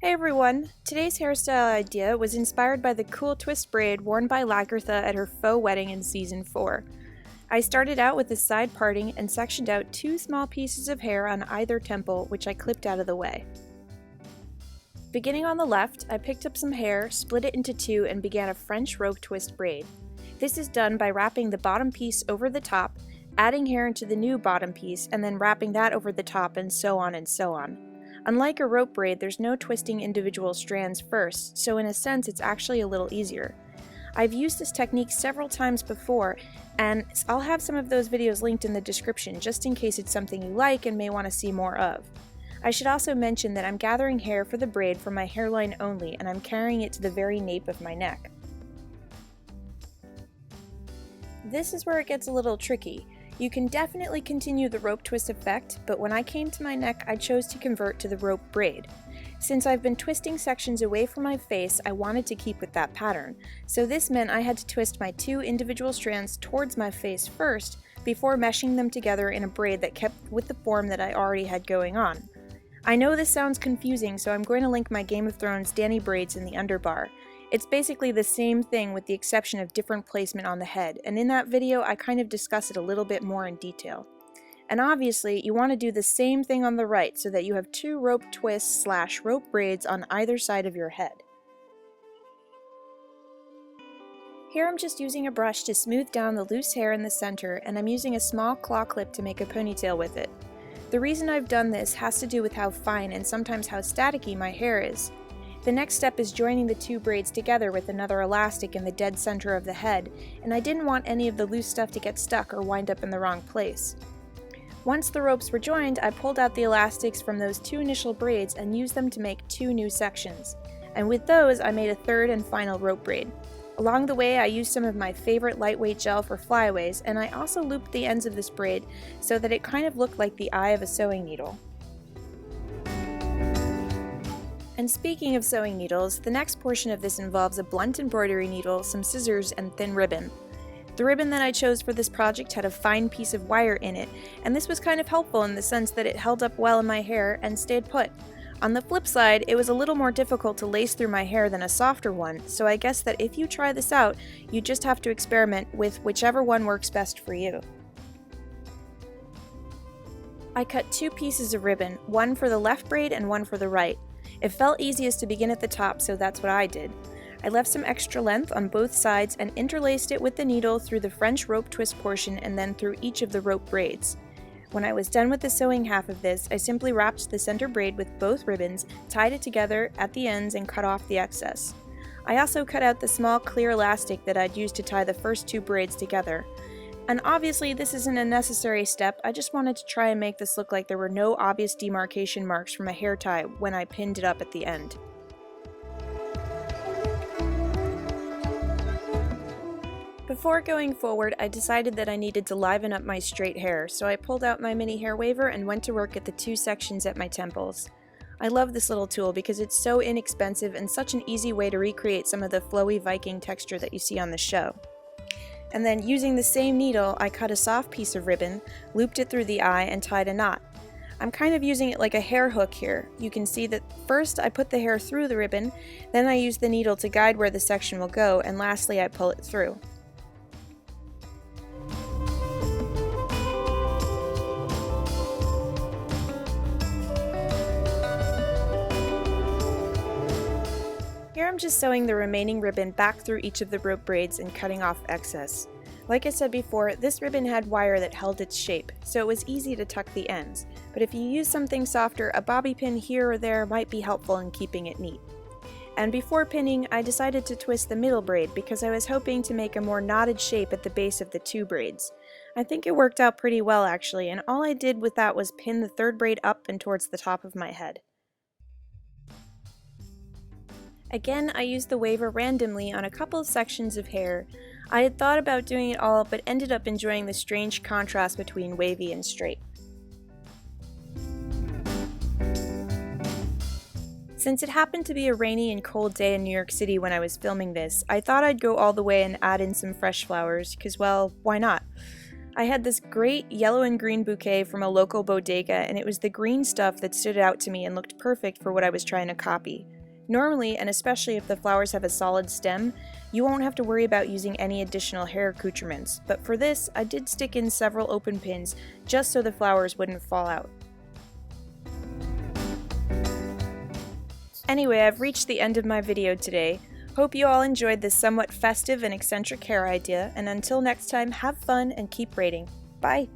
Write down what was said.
Hey everyone! Today's hairstyle idea was inspired by the cool twist braid worn by Lagertha at her faux wedding in Season 4. I started out with the side parting and sectioned out two small pieces of hair on either temple, which I clipped out of the way. Beginning on the left, I picked up some hair, split it into two, and began a French rope twist braid. This is done by wrapping the bottom piece over the top, adding hair into the new bottom piece, and then wrapping that over the top, and so on and so on. Unlike a rope braid, there's no twisting individual strands first, so in a sense it's actually a little easier. I've used this technique several times before, and I'll have some of those videos linked in the description just in case it's something you like and may want to see more of. I should also mention that I'm gathering hair for the braid from my hairline only, and I'm carrying it to the very nape of my neck. This is where it gets a little tricky. You can definitely continue the rope twist effect, but when I came to my neck, I chose to convert to the rope braid. Since I've been twisting sections away from my face, I wanted to keep with that pattern, so this meant I had to twist my two individual strands towards my face first, before meshing them together in a braid that kept with the form that I already had going on. I know this sounds confusing, so I'm going to link my Game of Thrones Dany braids in the underbar. It's basically the same thing with the exception of different placement on the head, and in that video I kind of discuss it a little bit more in detail. And obviously, you want to do the same thing on the right so that you have two rope twists / rope braids on either side of your head. Here I'm just using a brush to smooth down the loose hair in the center, and I'm using a small claw clip to make a ponytail with it. The reason I've done this has to do with how fine and sometimes how staticky my hair is. The next step is joining the two braids together with another elastic in the dead center of the head, and I didn't want any of the loose stuff to get stuck or wind up in the wrong place. Once the ropes were joined, I pulled out the elastics from those two initial braids and used them to make two new sections. And with those, I made a third and final rope braid. Along the way, I used some of my favorite lightweight gel for flyaways, and I also looped the ends of this braid so that it kind of looked like the eye of a sewing needle. And speaking of sewing needles, the next portion of this involves a blunt embroidery needle, some scissors, and thin ribbon. The ribbon that I chose for this project had a fine piece of wire in it, and this was kind of helpful in the sense that it held up well in my hair and stayed put. On the flip side, it was a little more difficult to lace through my hair than a softer one, so I guess that if you try this out, you just have to experiment with whichever one works best for you. I cut two pieces of ribbon, one for the left braid and one for the right. It felt easiest to begin at the top, so that's what I did. I left some extra length on both sides and interlaced it with the needle through the French rope twist portion and then through each of the rope braids. When I was done with the sewing half of this, I simply wrapped the center braid with both ribbons, tied it together at the ends, and cut off the excess. I also cut out the small clear elastic that I'd used to tie the first two braids together. And obviously this isn't a necessary step, I just wanted to try and make this look like there were no obvious demarcation marks from a hair tie when I pinned it up at the end. Before going forward, I decided that I needed to liven up my straight hair, so I pulled out my mini hair waver and went to work at the two sections at my temples. I love this little tool because it's so inexpensive and such an easy way to recreate some of the flowy Viking texture that you see on the show. And then, using the same needle, I cut a soft piece of ribbon, looped it through the eye, and tied a knot. I'm kind of using it like a hair hook here. You can see that first I put the hair through the ribbon, then I use the needle to guide where the section will go, and lastly I pull it through. Here I'm just sewing the remaining ribbon back through each of the rope braids and cutting off excess. Like I said before, this ribbon had wire that held its shape, so it was easy to tuck the ends, but if you use something softer, a bobby pin here or there might be helpful in keeping it neat. And before pinning, I decided to twist the middle braid because I was hoping to make a more knotted shape at the base of the two braids. I think it worked out pretty well actually, and all I did with that was pin the third braid up and towards the top of my head. Again, I used the waver randomly on a couple of sections of hair. I had thought about doing it all, but ended up enjoying the strange contrast between wavy and straight. Since it happened to be a rainy and cold day in New York City when I was filming this, I thought I'd go all the way and add in some fresh flowers, because well, why not? I had this great yellow and green bouquet from a local bodega, and it was the green stuff that stood out to me and looked perfect for what I was trying to copy. Normally, and especially if the flowers have a solid stem, you won't have to worry about using any additional hair accoutrements, but for this, I did stick in several open pins just so the flowers wouldn't fall out. Anyway, I've reached the end of my video today. Hope you all enjoyed this somewhat festive and eccentric hair idea, and until next time, have fun and keep braiding. Bye!